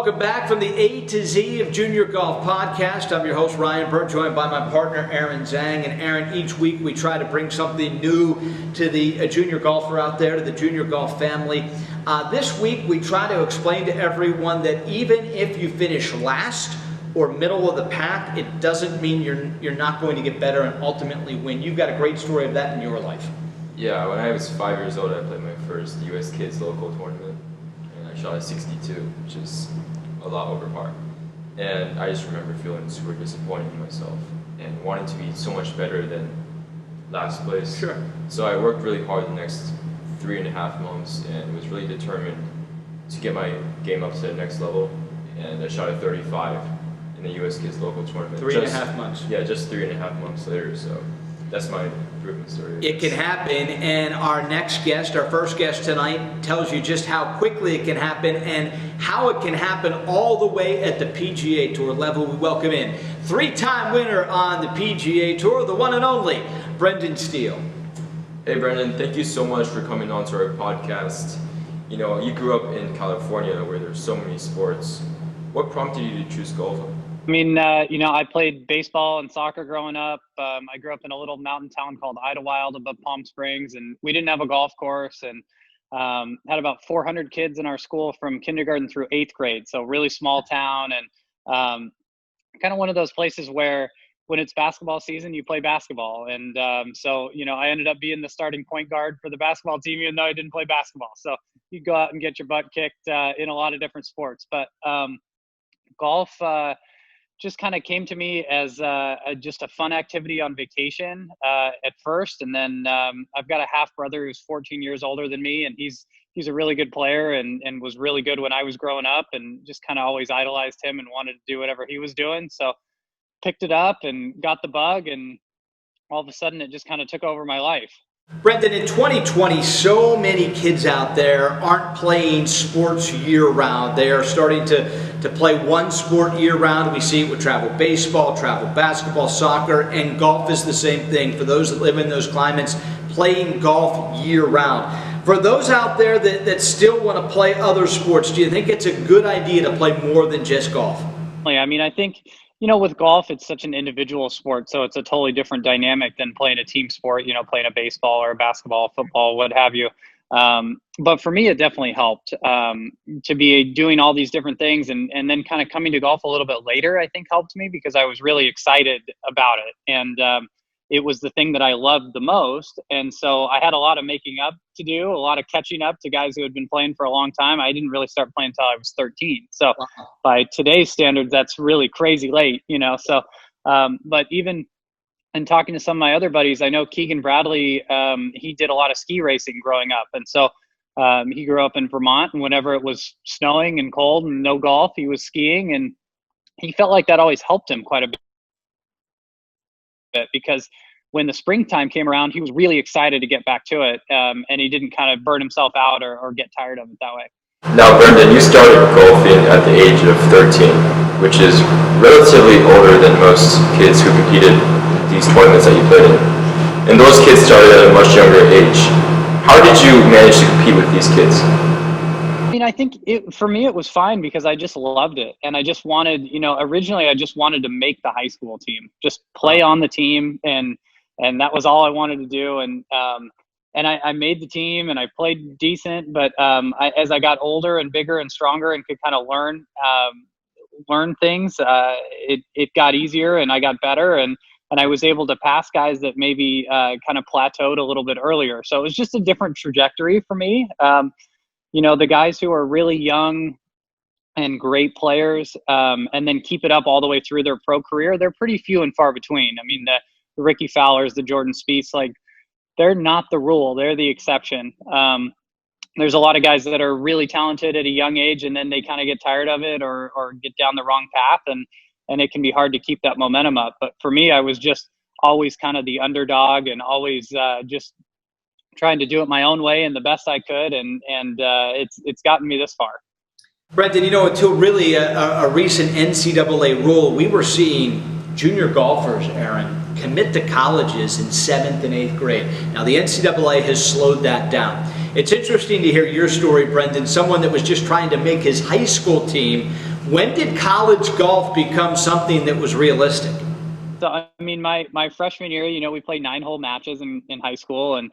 Welcome back from the A to Z of Junior Golf Podcast. I'm your host, Ryan Burt, joined by my partner, Aaron Zhang. And Aaron, each week we try to bring something new to the junior golfer out there, to the junior golf family. This week we try to explain to everyone that even if you finish last or middle of the pack, it doesn't mean you're not going to get better and ultimately win. You've got a great story of that in your life. Yeah, when I was 5 years old, I played my first U.S. Kids local tournament. I shot a 62, which is a lot over par. And I just remember feeling super disappointed in myself and wanting to be so much better than last place. Sure. So I worked really hard the next 3.5 months and was really determined to get my game up to the next level. And I shot a 35 in the U.S. Kids local tournament. 3.5 months. Yeah, just 3.5 months later. So that's my improvement story. It can happen, and our next guest, our first guest tonight, tells you just how quickly it can happen and how it can happen all the way at the PGA Tour level. We welcome in three-time winner on the PGA Tour, the one and only Brendan Steele. Hey Brendan, thank you so much for coming on to our podcast. You know, you grew up in California where there's so many sports. What prompted you to choose golf? I mean, I played baseball and soccer growing up. I grew up in a little mountain town called Idlewild above Palm Springs, and we didn't have a golf course, and had about 400 kids in our school from kindergarten through 8th grade. So really small town, and kind of one of those places where when it's basketball season, you play basketball. And so, I ended up being the starting point guard for the basketball team, even though I didn't play basketball. So you go out and get your butt kicked in a lot of different sports. But golf just kind of came to me as just a fun activity on vacation at first. And then I've got a half brother who's 14 years older than me, and he's a really good player and was really good when I was growing up, and just kind of always idolized him and wanted to do whatever he was doing. So picked it up and got the bug, and all of a sudden it just kind of took over my life. Brendan, in 2020, so many kids out there aren't playing sports year-round. They are starting to play one sport year-round. We see it with travel baseball, travel basketball, soccer, and golf is the same thing. For those that live in those climates, playing golf year-round. For those out there that still want to play other sports, do you think it's a good idea to play more than just golf? I mean, I think with golf, it's such an individual sport, so it's a totally different dynamic than playing a team sport, playing a baseball or a basketball, football, what have you. But for me, it definitely helped to be doing all these different things, and then kind of coming to golf a little bit later, I think helped me because I was really excited about it. And it was the thing that I loved the most. And so I had a lot of making up to do, a lot of catching up to guys who had been playing for a long time. I didn't really start playing until I was 13. So by today's standards, that's really crazy late, So, but even in talking to some of my other buddies, I know Keegan Bradley, he did a lot of ski racing growing up. And so he grew up in Vermont, and whenever it was snowing and cold and no golf, he was skiing. And he felt like that always helped him quite a bit, because when the springtime came around, he was really excited to get back to it, and he didn't kind of burn himself out or get tired of it that way. Now, Brendan, you started golfing at the age of 13, which is relatively older than most kids who competed in these tournaments that you played in. And those kids started at a much younger age. How did you manage to compete with these kids? I mean, I think for me, it was fine because I just loved it. And I just wanted, originally I just wanted to make the high school team, just play on the team. And that was all I wanted to do. And I made the team and I played decent, but as I got older and bigger and stronger and could kind of learn things, it got easier and I got better. And I was able to pass guys that maybe kind of plateaued a little bit earlier. So it was just a different trajectory for me. The guys who are really young and great players and then keep it up all the way through their pro career, they're pretty few and far between. I mean, the Ricky Fowlers, the Jordan Spieths, they're not the rule. They're the exception. There's a lot of guys that are really talented at a young age and then they kind of get tired of it or get down the wrong path, and it can be hard to keep that momentum up. But for me, I was just always kind of the underdog and always just trying to do it my own way and the best I could, and it's gotten me this far. Brendan, until really a recent NCAA rule, we were seeing junior golfers, Aaron, commit to colleges in 7th and 8th grade. Now the NCAA has slowed that down. It's interesting to hear your story, Brendan, someone that was just trying to make his high school team When did college golf become something that was realistic? So, I mean, my freshman year, we played 9-hole matches in high school. And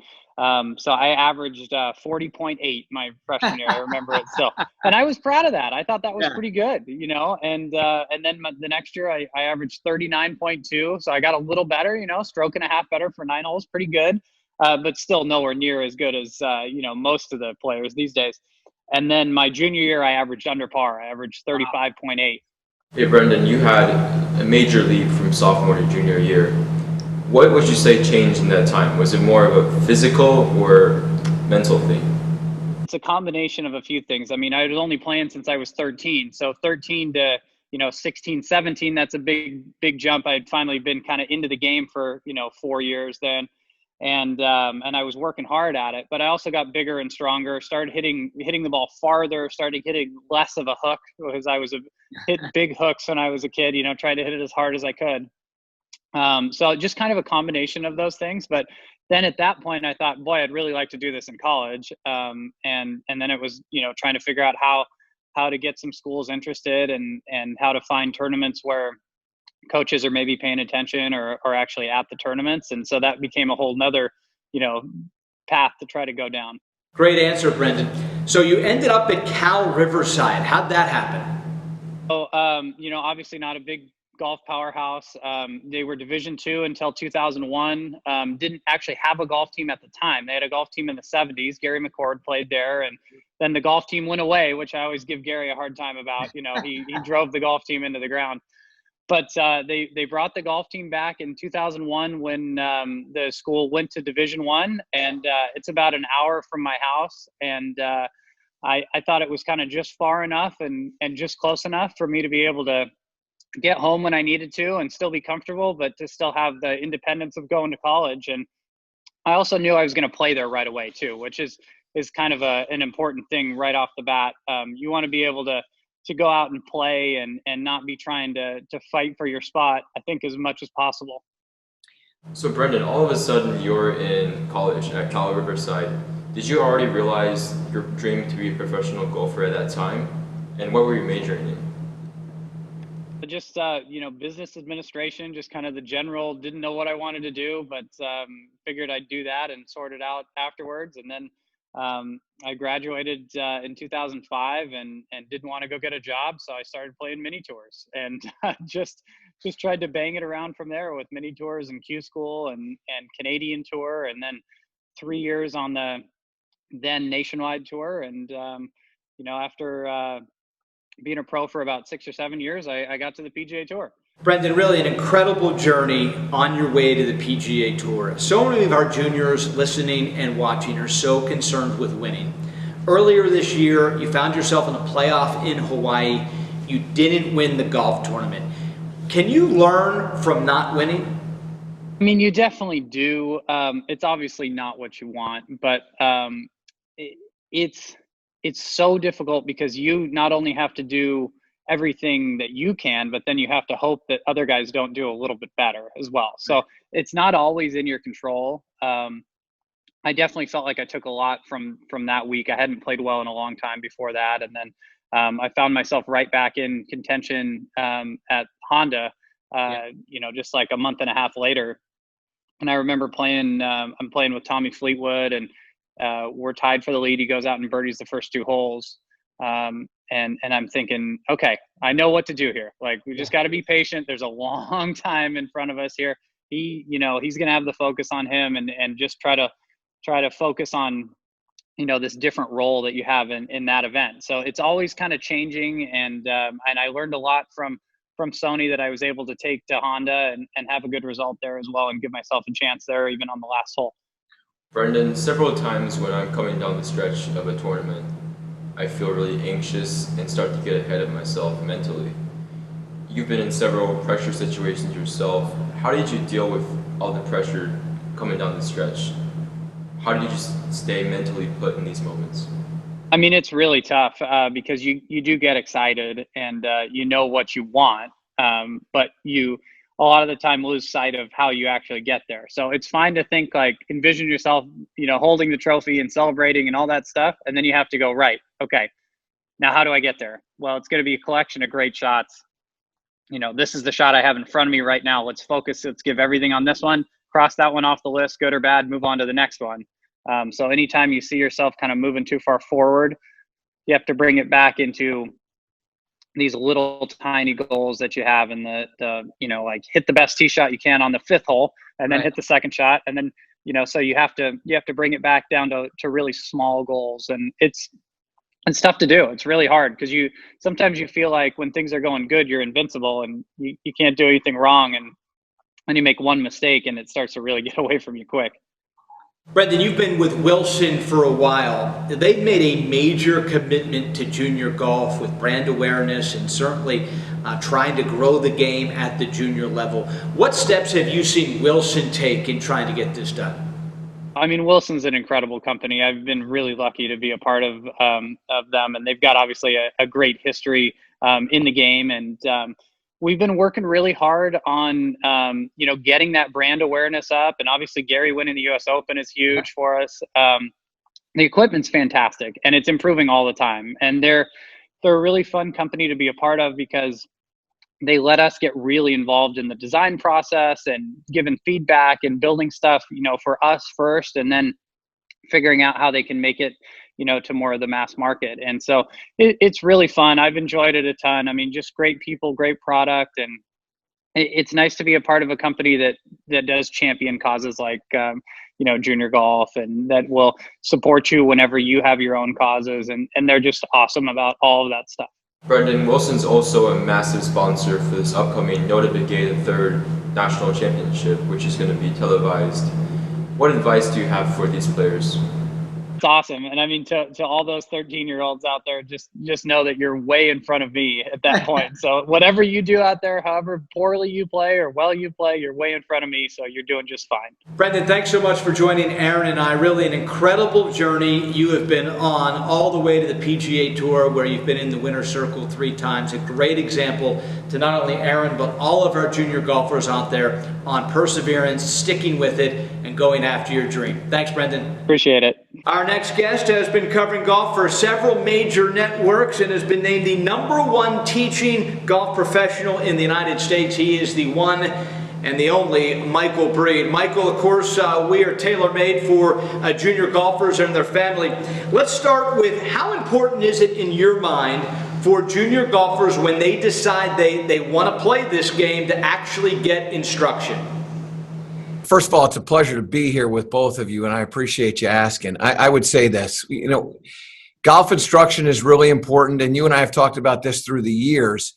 so I averaged 40.8 my freshman year. I remember it still. And I was proud of that. I thought that was Yeah. pretty good, and then the next year I averaged 39.2. So I got a little better, stroke and a half better for 9 holes, pretty good. But still nowhere near as good as, most of the players these days. And then my junior year, I averaged under par. I averaged 35.8. Hey Brendan, you had a major leap from sophomore to junior year. What would you say changed in that time? Was it more of a physical or mental thing? It's a combination of a few things. I mean, I was only playing since I was 13. So 13 to, 16, 17, that's a big jump. I'd finally been kind of into the game for, 4 years then. And I was working hard at it, but I also got bigger and stronger, started hitting the ball farther, started hitting less of a hook because I was hit big hooks when I was a kid, tried to hit it as hard as I could. So just kind of a combination of those things. But then at that point, I thought, boy, I'd really like to do this in college. And then it was, trying to figure out how to get some schools interested and how to find tournaments where coaches are maybe paying attention or actually at the tournaments. And so that became a whole nother, path to try to go down. Great answer, Brendan. So you ended up at Cal Riverside. How'd that happen? So, obviously not a big golf powerhouse. They were Division II until 2001. Didn't actually have a golf team at the time. They had a golf team in the 70s. Gary McCord played there, and then the golf team went away, which I always give Gary a hard time about. He drove the golf team into the ground. But they brought the golf team back in 2001 when the school went to Division I, and it's about an hour from my house. And I thought it was kind of just far enough and just close enough for me to be able to get home when I needed to and still be comfortable, but to still have the independence of going to college. And I also knew I was going to play there right away too, which is kind of an important thing right off the bat. You want to be able to go out and play and not be trying to fight for your spot, I think, as much as possible. So Brendan, all of a sudden you're in college at Cal Riverside. Did you already realize your dream to be a professional golfer at that time? And what were you majoring in? Just, business administration, just kind of the general, didn't know what I wanted to do, but figured I'd do that and sort it out afterwards. And then I graduated in 2005 and didn't want to go get a job. So I started playing mini tours and just tried to bang it around from there with mini tours and Q School and Canadian tour. And then 3 years on the then nationwide tour. And, after being a pro for about 6 or 7 years, I got to the PGA Tour. Brendan, really an incredible journey on your way to the PGA Tour. So many of our juniors listening and watching are so concerned with winning. Earlier this year, you found yourself in a playoff in Hawaii. You didn't win the golf tournament. Can you learn from not winning? I mean, you definitely do. It's obviously not what you want, but it's so difficult because you not only have to do everything that you can, but then you have to hope that other guys don't do a little bit better as well. So it's not always in your control. I definitely felt like I took a lot from that week. I hadn't played well in a long time before that. And then I found myself right back in contention at Honda, just like a month and a half later. And I remember I'm playing with Tommy Fleetwood, and we're tied for the lead. He goes out and birdies the first 2 holes. And I'm thinking, okay, I know what to do here. Like, we just got to be patient. There's a long time in front of us here. He's going to have the focus on him and just try to focus on, this different role that you have in that event. So it's always kind of changing. And I learned a lot from Sony that I was able to take to Honda and have a good result there as well and give myself a chance there even on the last hole. Brendan, several times when I'm coming down the stretch of a tournament, I feel really anxious and start to get ahead of myself mentally. You've been in several pressure situations yourself. How did you deal with all the pressure coming down the stretch? How did you just stay mentally put in these moments? I mean, it's really tough because you do get excited and you know what you want, but you a lot of the time lose sight of how you actually get there. So it's fine to think, like, envision yourself, holding the trophy and celebrating and all that stuff. And then you have to go, right, okay, Now, how do I get there? Well, it's going to be a collection of great shots. This is the shot I have in front of me right now. Let's focus. Let's give everything on this one. Cross that one off the list, good or bad, move on to the next one. So anytime you see yourself kind of moving too far forward, you have to bring it back into these little tiny goals that you have in the like hit the best tee shot you can on the 5th hole, and then hit the second shot. And then, so you have to bring it back down to really small goals. And it's tough to do. It's really hard because sometimes you feel like when things are going good, you're invincible and you can't do anything wrong. And when you make one mistake and it starts to really get away from you quick. Brendan, you've been with Wilson for a while. They've made a major commitment to junior golf with brand awareness and certainly trying to grow the game at the junior level. What steps have you seen Wilson take in trying to get this done? I mean, Wilson's an incredible company. I've been really lucky to be a part of them, and they've got obviously a great history in the game. And we've been working really hard on, getting that brand awareness up. And obviously Gary winning the US Open is huge for us. The equipment's fantastic and it's improving all the time. And they're a really fun company to be a part of because they let us get really involved in the design process and giving feedback and building stuff, for us first, and then figuring out how they can make it, to more of the mass market. And so it's really fun. I've enjoyed it a ton. I mean, just great people, great product. And it's nice to be a part of a company that does champion causes like, junior golf, and that will support you whenever you have your own causes. And they're just awesome about all of that stuff. Brendan, Wilson's also a massive sponsor for this upcoming Nota Begay III National Championship, which is going to be televised. What advice do you have for these players? It's awesome. And I mean, to all those 13-year-olds out there, just know that you're way in front of me at that point. So whatever you do out there, however poorly you play or well you play, you're way in front of me. So you're doing just fine. Brendan, thanks so much for joining Aaron and I. Really an incredible journey you have been on all the way to the PGA Tour, where you've been in the winner's circle 3 times. A great example to not only Aaron, but all of our junior golfers out there on perseverance, sticking with it, and going after your dream. Thanks, Brendan. Appreciate it. Our next guest has been covering golf for several major networks and has been named the #1 teaching golf professional in the United States. He is the one and the only Michael Breed. Michael, of course, we are tailor-made for junior golfers and their family. Let's start with, how important is it in your mind for junior golfers when they decide they want to play this game to actually get instruction? First of all, it's a pleasure to be here with both of you, and I appreciate you asking. I would say this, golf instruction is really important, and you and I have talked about this through the years.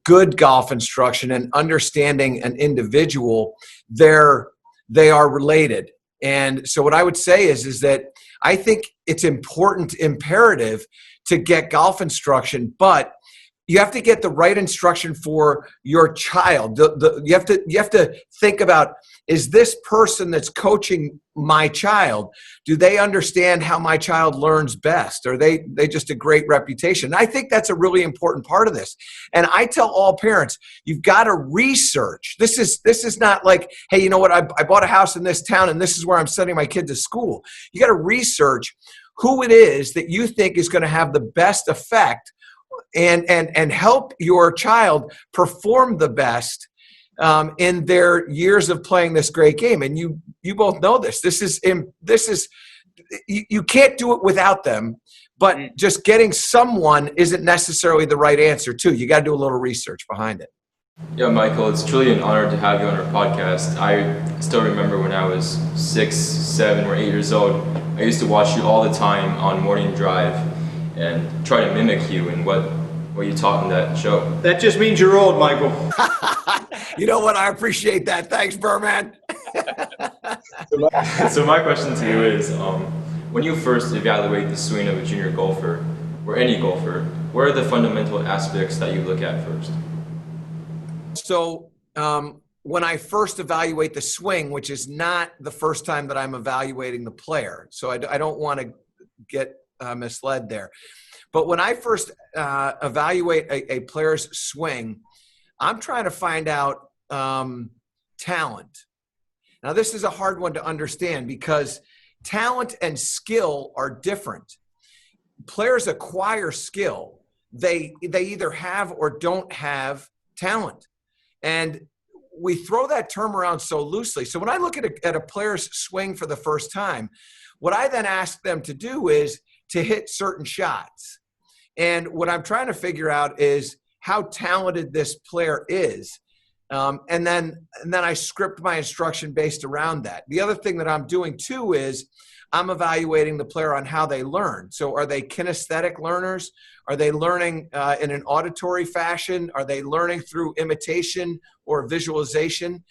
Good golf instruction and understanding an individual, they are related. And so what I would say is that I think it's imperative to get golf instruction, but you have to get the right instruction for your child. You have to think about, is this person that's coaching my child, do they understand how my child learns best? Are they just a great reputation? And I think that's a really important part of this. And I tell all parents, you've got to research. This is not like, hey, you know what, I bought a house in this town and this is where I'm sending my kid to school. You got to research who it is that you think is going to have the best effect and help your child perform the best in their years of playing this great game. And you both know this. This is you can't do it without them, but just getting someone isn't necessarily the right answer too. You got to do a little research behind it. Yeah, Michael, it's truly an honor to have you on our podcast. I still remember when I was 6, 7, or 8 years old, I used to watch you all the time on Morning Drive and try to mimic you and what you taught in that show. That just means you're old, Michael. You know what? I appreciate that. Thanks, Berman. So my question to you is, when you first evaluate the swing of a junior golfer, or any golfer, what are the fundamental aspects that you look at first? So when I first evaluate the swing, which is not the first time that I'm evaluating the player, so I don't want to get misled there. But when I first evaluate a player's swing, I'm trying to find out talent. Now, this is a hard one to understand because talent and skill are different. players acquire skill. They either have or don't have talent. And we throw that term around so loosely. So when I look at a player's swing for the first time, what I then ask them to do is to hit certain shots. And what I'm trying to figure out is how talented this player is. And then I script my instruction based around that. The other thing that I'm doing too is I'm evaluating the player on how they learn. So are they kinesthetic learners? Are they learning in an auditory fashion? Are they learning through imitation or visualization?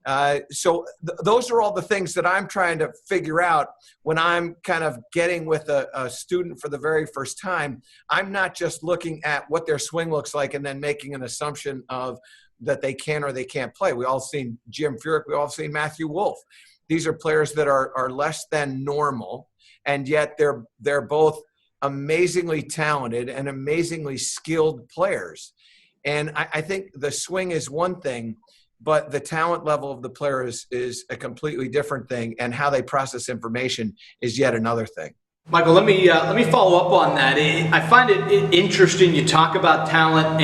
Those are all the things that I'm trying to figure out when I'm kind of getting with a student for the very first time. I'm not just looking at what their swing looks like and then making an assumption of that they can or they can't play. We all seen Jim Furyk. We all seen Matthew Wolff. These are players that are less than normal, and yet they're both amazingly talented and amazingly skilled players. And I think the swing is one thing, but the talent level of the player is a completely different thing, and how they process information is yet another thing. Michael, let me follow up on that. I find it interesting you talk about talent,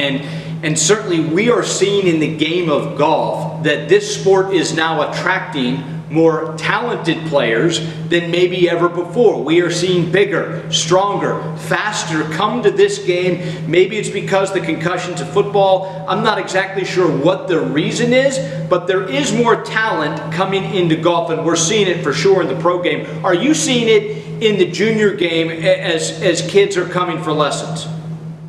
and certainly we are seeing in the game of golf that this sport is now attracting more talented players than maybe ever before. We are seeing bigger, stronger, faster come to this game. Maybe it's because the concussions of football. I'm not exactly sure what the reason is, but there is more talent coming into golf, and we're seeing it for sure in the pro game. Are you seeing it in the junior game as kids are coming for lessons?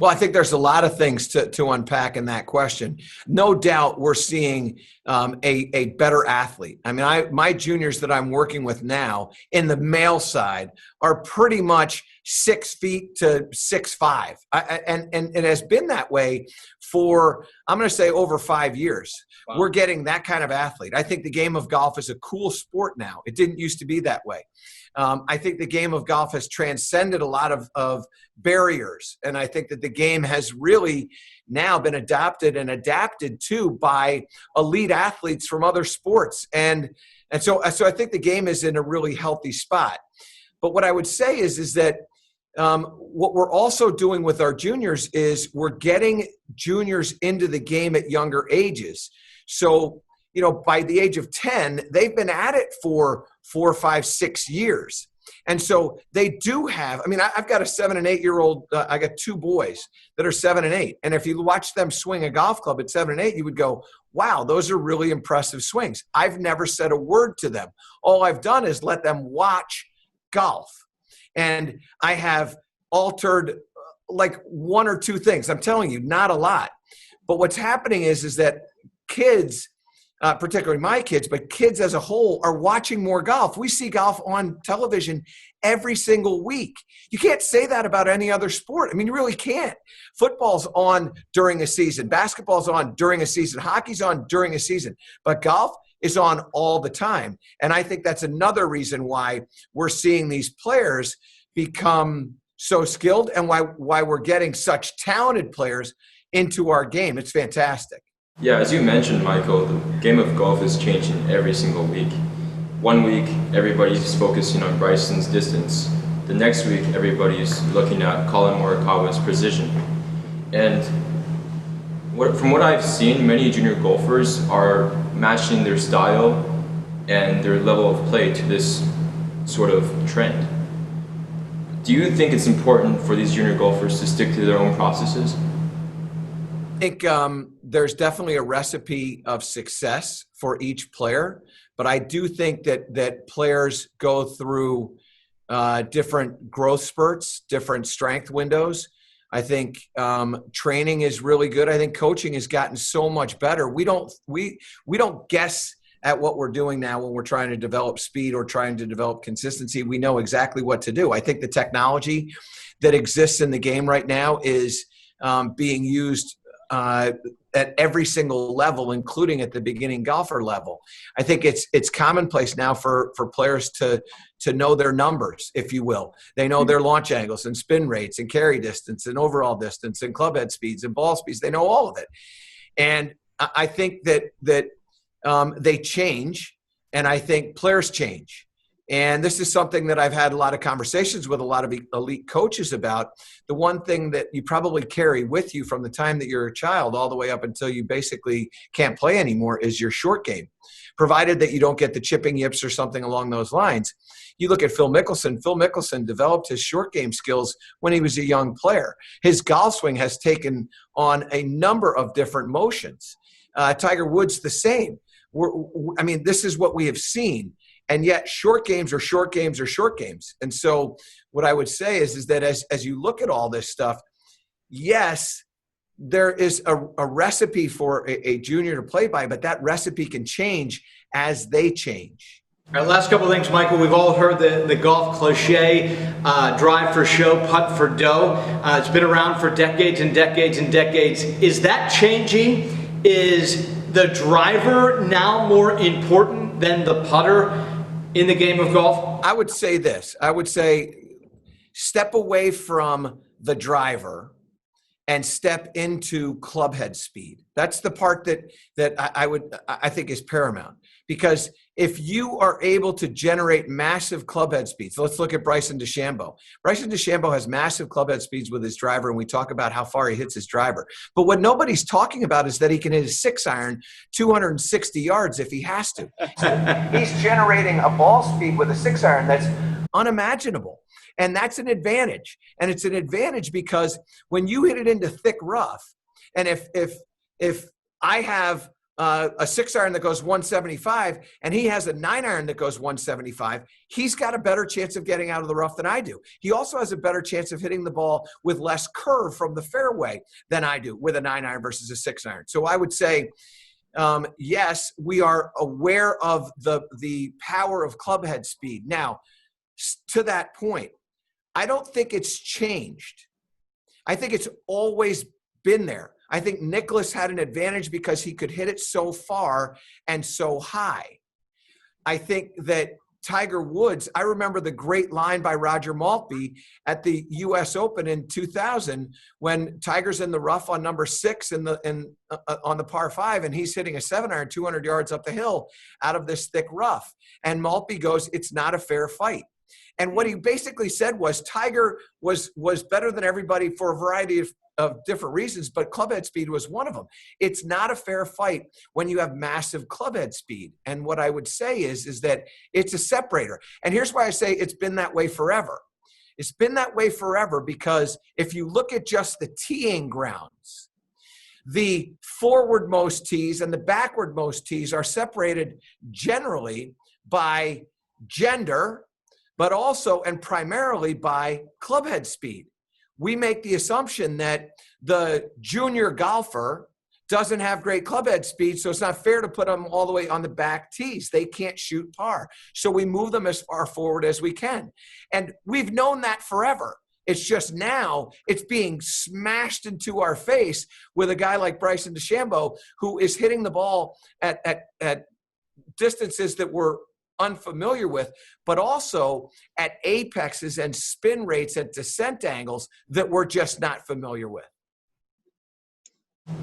Well, I think there's a lot of things to unpack in that question. No doubt we're seeing a better athlete. I mean, my juniors that I'm working with now in the male side are pretty much 6 feet to 6'5". And it has been that way for, I'm going to say, over 5 years. Wow. We're getting that kind of athlete. I think the game of golf is a cool sport now. It didn't used to be that way. I think the game of golf has transcended a lot of barriers. And I think that the game has really now been adopted and adapted to by elite athletes from other sports. And so I think the game is in a really healthy spot. But what I would say is that what we're also doing with our juniors is we're getting juniors into the game at younger ages. So, by the age of 10, they've been at it for 4, 5, 6 years. And so they do have, I've got a 7 and 8 year old, I got 2 boys that are 7 and 8. And if you watch them swing a golf club at 7 and 8, you would go, wow, those are really impressive swings. I've never said a word to them. All I've done is let them watch golf. And I have altered like 1 or 2 things. I'm telling you, not a lot. But what's happening is that kids, particularly my kids, but kids as a whole, are watching more golf. We see golf on television every single week. You can't say that about any other sport. You really can't. Football's on during a season. Basketball's on during a season. Hockey's on during a season. But golf is on all the time. And I think that's another reason why we're seeing these players become so skilled and why we're getting such talented players into our game. It's fantastic. Yeah, as you mentioned, Michael, the game of golf is changing every single week. One week, everybody's focusing on Bryson's distance. The next week, everybody's looking at Colin Morikawa's precision. And from what I've seen, many junior golfers are matching their style and their level of play to this sort of trend. Do you think it's important for these junior golfers to stick to their own processes? I think there's definitely a recipe of success for each player, but I do think that players go through different growth spurts, different strength windows. I think training is really good. I think coaching has gotten so much better. We don't guess at what we're doing now when we're trying to develop speed or trying to develop consistency. We know exactly what to do. I think the technology that exists in the game right now is being used at every single level, including at the beginning golfer level. I think it's commonplace now for players to know their numbers, if you will. They know their launch angles and spin rates and carry distance and overall distance and club head speeds and ball speeds. They know all of it. And I think that they change, and I think players change. And this is something that I've had a lot of conversations with a lot of elite coaches about. The one thing that you probably carry with you from the time that you're a child all the way up until you basically can't play anymore is your short game, provided that you don't get the chipping yips or something along those lines. You look at Phil Mickelson. Phil Mickelson developed his short game skills when he was a young player. His golf swing has taken on a number of different motions. Tiger Woods, the same. This is what we have seen. And yet short games are short games are short games. And so what I would say is that as you look at all this stuff, yes, there is a recipe for a junior to play by, but that recipe can change as they change. All right, last couple of things, Michael. We've all heard the golf cliche, drive for show, putt for dough. It's been around for decades and decades and decades. Is that changing? Is the driver now more important than the putter in the game of golf? I would say this. I would say step away from the driver and step into clubhead speed. That's the part that I think is paramount. Because if you are able to generate massive clubhead speeds, let's look at Bryson DeChambeau. Bryson DeChambeau has massive clubhead speeds with his driver, and we talk about how far he hits his driver. But what nobody's talking about is that he can hit his 6-iron 260 yards if he has to. He's generating a ball speed with a 6-iron that's unimaginable. And that's an advantage. And it's an advantage because when you hit it into thick rough, and if I have a 6-iron that goes 175 and he has a 9-iron that goes 175, he's got a better chance of getting out of the rough than I do. He also has a better chance of hitting the ball with less curve from the fairway than I do with a 9-iron versus a 6-iron. So I would say, yes, we are aware of the power of clubhead speed. Now, to that point, I don't think it's changed. I think it's always been there. I think Nicklaus had an advantage because he could hit it so far and so high. I think that Tiger Woods, I remember the great line by Roger Maltby at the U.S. Open in 2000 when Tiger's in the rough on number 6 on the par 5, and he's hitting a 7-iron 200 yards up the hill out of this thick rough. And Maltby goes, "It's not a fair fight." And what he basically said was Tiger was better than everybody for a variety of different reasons, but clubhead speed was one of them. It's not a fair fight when you have massive clubhead speed. And what I would say is that it's a separator. And here's why I say it's been that way forever. It's been that way forever because if you look at just the teeing grounds, the forwardmost tees and the backwardmost tees are separated generally by gender, but also and primarily by clubhead speed. We make the assumption that the junior golfer doesn't have great clubhead speed, so it's not fair to put them all the way on the back tees. They can't shoot par. So we move them as far forward as we can. And we've known that forever. It's just now it's being smashed into our face with a guy like Bryson DeChambeau, who is hitting the ball at distances that we're unfamiliar with, but also at apexes and spin rates at descent angles that we're just not familiar with.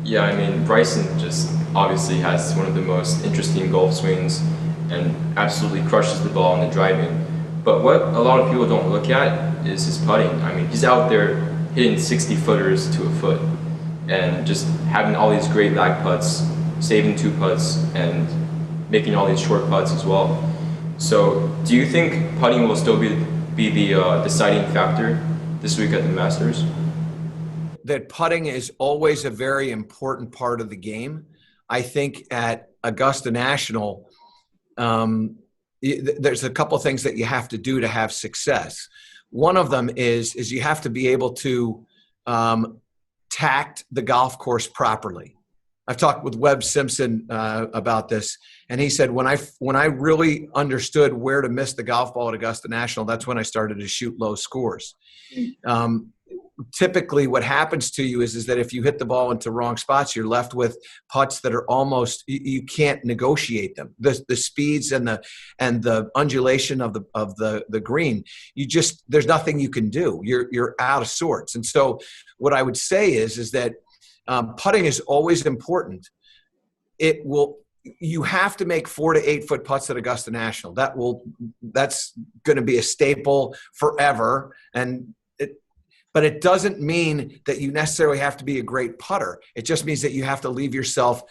Yeah, I mean, Bryson just obviously has one of the most interesting golf swings and absolutely crushes the ball on the driving. But what a lot of people don't look at is his putting. I mean, he's out there hitting 60-footers to a foot and just having all these great lag putts, saving 2 putts, and making all these short putts as well. So do you think putting will still be the deciding factor this week at the Masters? That putting is always a very important part of the game. I think at Augusta National, there's a couple of things that you have to do to have success. One of them is you have to be able to tact the golf course properly. I've talked with Webb Simpson about this, and he said when I really understood where to miss the golf ball at Augusta National, that's when I started to shoot low scores. Typically, what happens to you is that if you hit the ball into wrong spots, you're left with putts that are almost you can't negotiate them. The speeds and the undulation of the green, there's nothing you can do. You're out of sorts. And so, what I would say is that. Putting is always important. you have to make 4 to 8 foot putts at Augusta National. That's going to be a staple forever. But it doesn't mean that you necessarily have to be a great putter. It just means that you have to leave yourself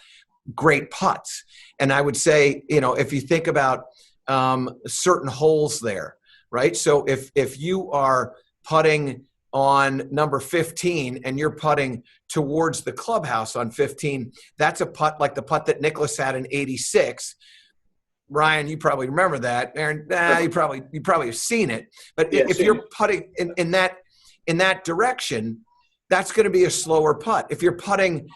great putts. And I would say, if you think about certain holes there, right? So if you are putting on number 15 and you're putting towards the clubhouse on 15, that's a putt like the putt that Nicklaus had in 86. Ryan, you probably remember that. Aaron, you probably have seen it. But if you're putting in that direction, that's going to be a slower putt. If you're putting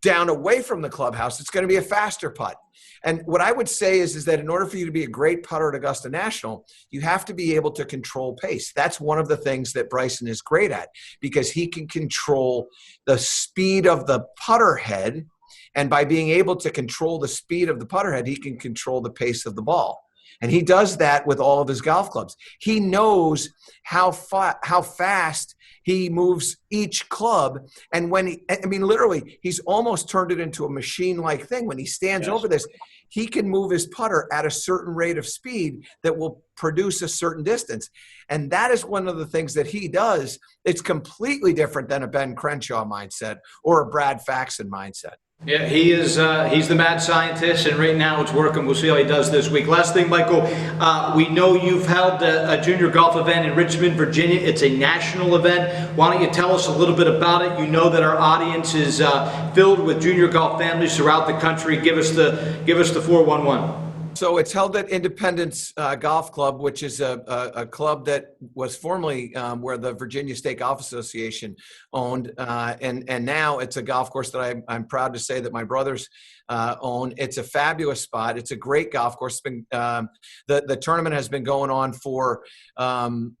down away from the clubhouse, it's going to be a faster putt. And what I would say is that in order for you to be a great putter at Augusta National, you have to be able to control pace. That's one of the things that Bryson is great at, because he can control the speed of the putter head. And by being able to control the speed of the putter head, he can control the pace of the ball. And he does that with all of his golf clubs. He knows how fast he moves each club. And literally, he's almost turned it into a machine-like thing. When he stands over this, he can move his putter at a certain rate of speed that will produce a certain distance. And that is one of the things that he does. It's completely different than a Ben Crenshaw mindset or a Brad Faxon mindset. Yeah, he's the mad scientist, and right now it's working. We'll see how he does this week. Last thing, Michael, we know you've held a junior golf event in Richmond, Virginia. It's a national event. Why don't you tell us a little bit about it? You know that our audience is filled with junior golf families throughout the country. Give us the 411. So it's held at Independence Golf Club, which is a club that was formerly where the Virginia State Golf Association owned. And now it's a golf course that I'm proud to say that my brothers own. It's a fabulous spot. It's a great golf course. It's been, the tournament has been going on for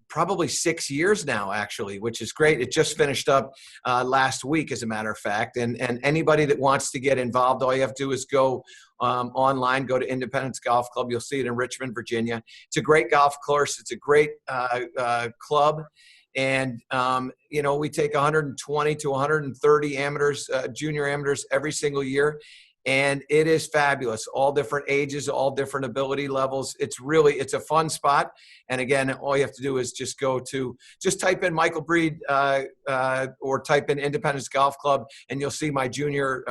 probably 6 years now, actually, which is great. It just finished up last week, as a matter of fact. And anybody that wants to get involved, all you have to do is go online, go to Independence Golf Club. You'll see it in Richmond, Virginia. It's a great golf course. It's a great club. And, we take 120 to 130 amateurs, junior amateurs every single year. And it is fabulous. All different ages, all different ability levels. It's a fun spot. And again, all you have to do is just type in Michael Breed or type in Independence Golf Club, and you'll see my junior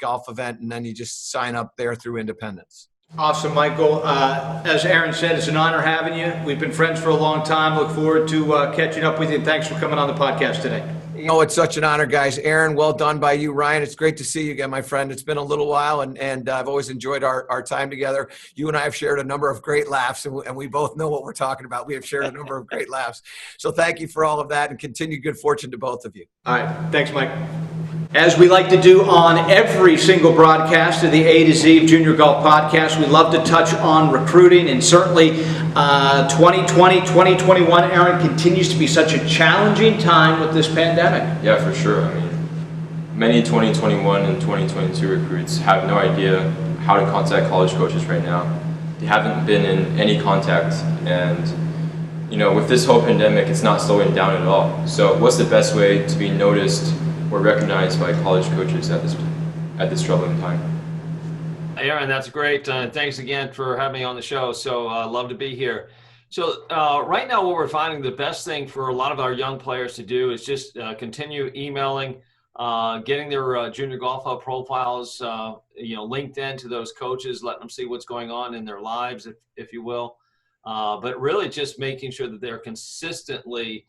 golf event. And then you just sign up there through Independence. Awesome, Michael. As Aaron said, it's an honor having you. We've been friends for a long time. Look forward to catching up with you. And thanks for coming on the podcast today. It's such an honor, guys. Aaron, well done by you. Ryan, it's great to see you again, my friend. It's been a little while, and I've always enjoyed our time together. You and I have shared a number of great laughs, and we both know what we're talking about. We have shared a number of great laughs. So thank you for all of that, and continued good fortune to both of you. All right. Thanks, Mike. As we like to do on every single broadcast of the A to Z of Junior Golf Podcast, we love to touch on recruiting, and certainly 2020, 2021, Aaron, continues to be such a challenging time with this pandemic. Yeah, for sure. I mean, many 2021 and 2022 recruits have no idea how to contact college coaches right now. They haven't been in any contact, and with this whole pandemic, it's not slowing down at all. So what's the best way to be noticed or recognized by college coaches at this troubling time? Aaron, that's great. Thanks again for having me on the show. So love to be here. So right now, what we're finding the best thing for a lot of our young players to do is just continue emailing, getting their junior golf hub profiles, linked in to those coaches, letting them see what's going on in their lives, if you will. But really just making sure that they're consistently,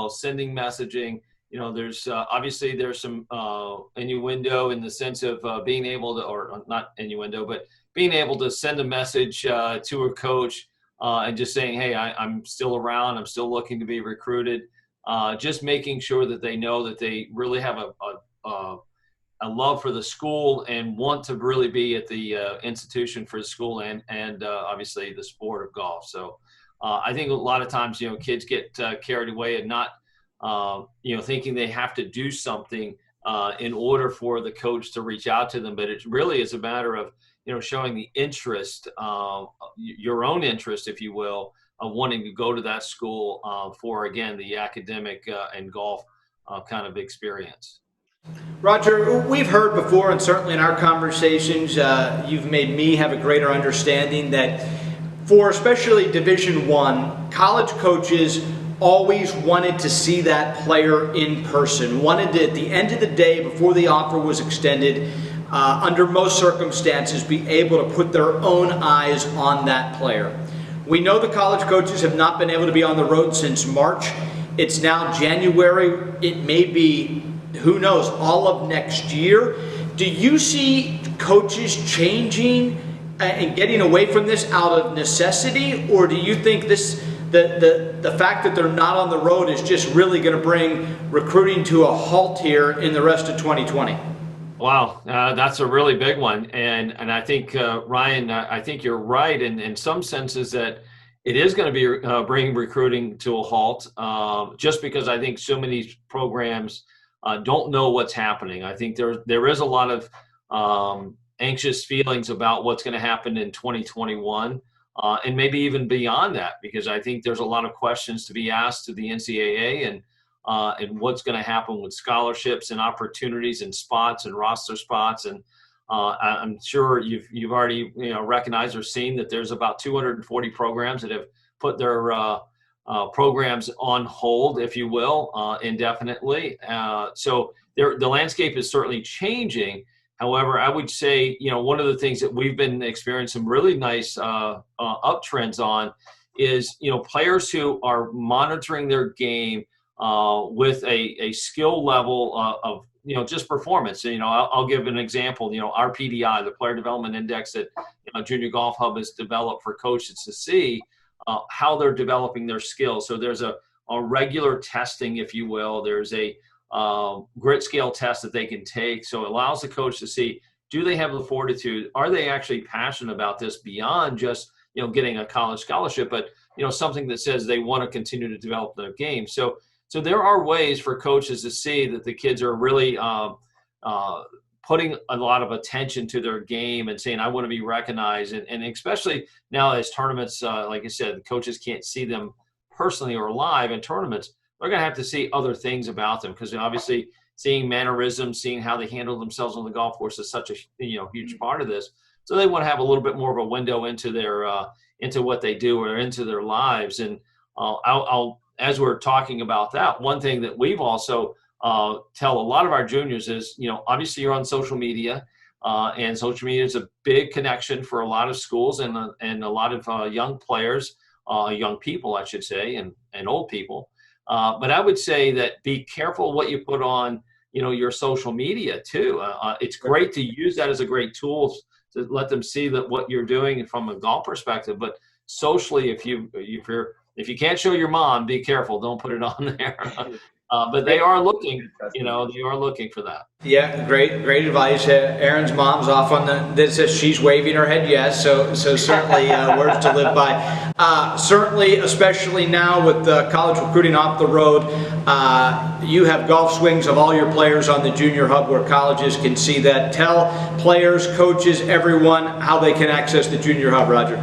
sending messaging. There's obviously there's some innuendo in the sense of being able to, or not innuendo, but being able to send a message to a coach and just saying, hey, I'm still around. I'm still looking to be recruited. Just making sure that they know that they really have a love for the school and want to really be at the institution for the school and obviously the sport of golf. So I think a lot of times, kids get carried away and not, thinking they have to do something in order for the coach to reach out to them. But it really is a matter of, showing the interest, your own interest, if you will, of wanting to go to that school for, again, the academic and golf kind of experience. Roger, we've heard before, and certainly in our conversations, you've made me have a greater understanding that for especially Division I, college coaches always wanted to see that player in person, wanted to, at the end of the day, before the offer was extended, under most circumstances, be able to put their own eyes on that player. We know the college coaches have not been able to be on the road since March. It's now January. It may be, who knows, all of next year. Do you see coaches changing and getting away from this out of necessity, or do you think the fact that they're not on the road is just really going to bring recruiting to a halt here in the rest of 2020? Wow, that's a really big one, and I think Ryan, I think you're right in some senses that it is going to be bringing recruiting to a halt, just because I think so many programs don't know what's happening. I think there is a lot of anxious feelings about what's going to happen in 2021, and maybe even beyond that, because I think there's a lot of questions to be asked to the NCAA and what's going to happen with scholarships and opportunities and spots and roster spots. And I'm sure you've already recognized or seen that there's about 240 programs that have put their programs on hold, if you will, indefinitely. So the landscape is certainly changing. However, I would say, one of the things that we've been experiencing some really nice uptrends on is, players who are monitoring their game with a skill level of, just performance. I'll give an example. Our PDI, the Player Development Index that Junior Golf Hub has developed for coaches to see how they're developing their skills. So there's a regular testing, if you will. There's a grit scale test that they can take. So it allows the coach to see, do they have the fortitude? Are they actually passionate about this beyond just, getting a college scholarship, but, something that says they want to continue to develop their game. So there are ways for coaches to see that the kids are really putting a lot of attention to their game and saying, I want to be recognized. And especially now as tournaments, like I said, the coaches can't see them personally or live in tournaments. They're going to have to see other things about them, because obviously seeing mannerisms, seeing how they handle themselves on the golf course is such a huge part of this. So they want to have a little bit more of a window into their into what they do or into their lives. And I'll as we're talking about that, one thing that we've also tell a lot of our juniors is, obviously you're on social media, and social media is a big connection for a lot of schools and a lot of young players, young people, I should say, and old people. But I would say that be careful what you put on, your social media too. It's great to use that as a great tool to let them see that what you're doing from a golf perspective. But socially, if you can't show your mom, be careful. Don't put it on there. But they are looking, they are looking for that. Yeah, great advice. Aaron's mom's off on this. She's waving her head yes. So certainly words to live by. Certainly, especially now with college recruiting off the road, you have golf swings of all your players on the Junior Hub where colleges can see that. Tell players, coaches, everyone how they can access the Junior Hub, Roger.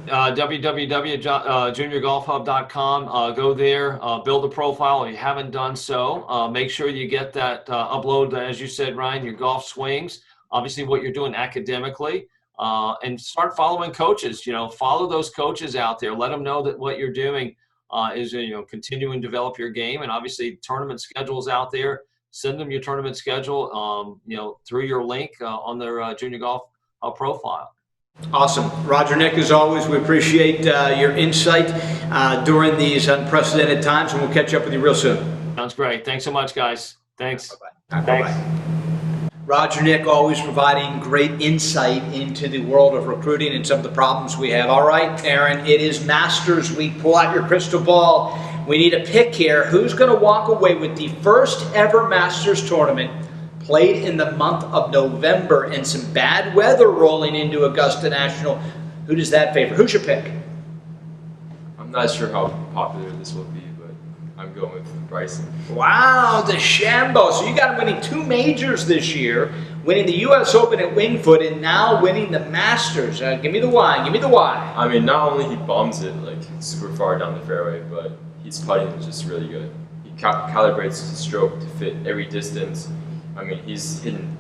www.juniorgolfhub.com. Go there, build a profile if you haven't done so. Make sure you get that upload, as you said, Ryan, your golf swings, obviously what you're doing academically, and start following coaches. Follow those coaches out there. Let them know that what you're doing is, continuing to develop your game. And obviously tournament schedules out there. Send them your tournament schedule, through your link on their Junior Golf profile. Awesome. Roger, Knick, as always, we appreciate your insight during these unprecedented times, and we'll catch up with you real soon. Sounds great. Thanks so much, guys. Thanks. Bye-bye. Bye-bye. Roger, Knick, always providing great insight into the world of recruiting and some of the problems we have. All right, Aaron, it is Masters Week. Pull out your crystal ball. We need a pick here. Who's going to walk away with the first ever Masters tournament played in the month of November, and some bad weather rolling into Augusta National? Who does that favor? Who's your pick? I'm not sure how popular this will be, but I'm going with Bryson. Wow, DeChambeau. So you got him winning 2 majors this year, winning the U.S. Open at Wingfoot, and now winning the Masters. Give me the why. Give me the why. I mean, not only he bombs it like super far down the fairway, but his putting is just really good. He calibrates his stroke to fit every distance. I mean, he's hitting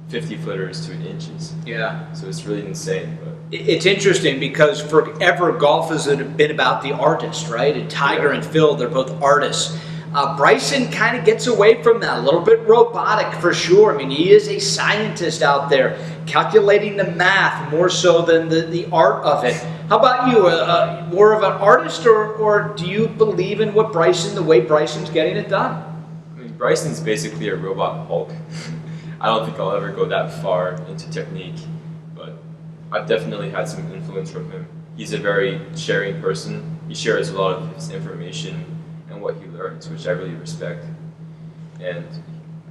50 footers to inches. Yeah. So it's really insane. But It's interesting because forever golf has been about the artist, right? And Tiger and Phil, they're both artists. Bryson kind of gets away from that, a little bit robotic for sure. I mean, he is a scientist out there, calculating the math more so than the art of it. How about you? More of an artist, or do you believe in what Bryson, the way Bryson's getting it done? I mean, Bryson's basically a robot Hulk. I don't think I'll ever go that far into technique, but I've definitely had some influence from him. He's a very sharing person. He shares a lot of his information and what he learns, which I really respect. And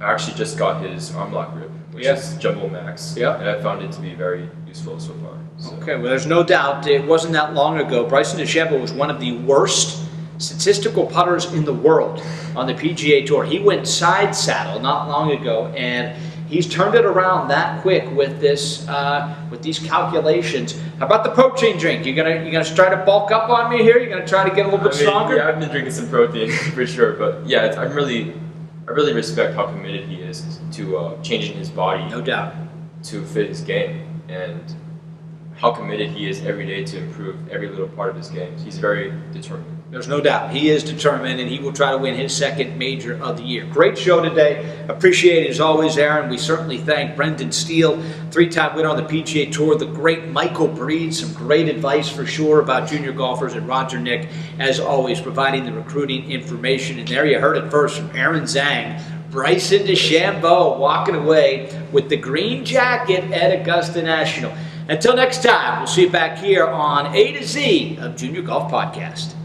I actually just got his arm lock grip, which is Jumbo Max, and I found it to be very useful so far. So. Okay, well, there's no doubt it wasn't that long ago. Bryson DeChambeau was one of the worst statistical putters in the world on the PGA Tour. He went side saddle not long ago, and he's turned it around that quick with this, with these calculations. How about the protein drink? You gonna try to bulk up on me here? You gonna try to get a little bit stronger? Yeah, I've been drinking some protein for sure, but yeah, I really respect how committed he is to changing his body. No doubt. To fit his game, and how committed he is every day to improve every little part of his game. He's very determined. There's no doubt. He is determined, and he will try to win his second major of the year. Great show today. Appreciate it as always, Aaron. We certainly thank Brendan Steele, three-time winner on the PGA Tour, the great Michael Breed, some great advice for sure about junior golfers, and Roger Knick, as always, providing the recruiting information. And there you heard it first from Aaron Zhang. Bryson DeChambeau walking away with the green jacket at Augusta National. Until next time, we'll see you back here on A to Z of Junior Golf Podcast.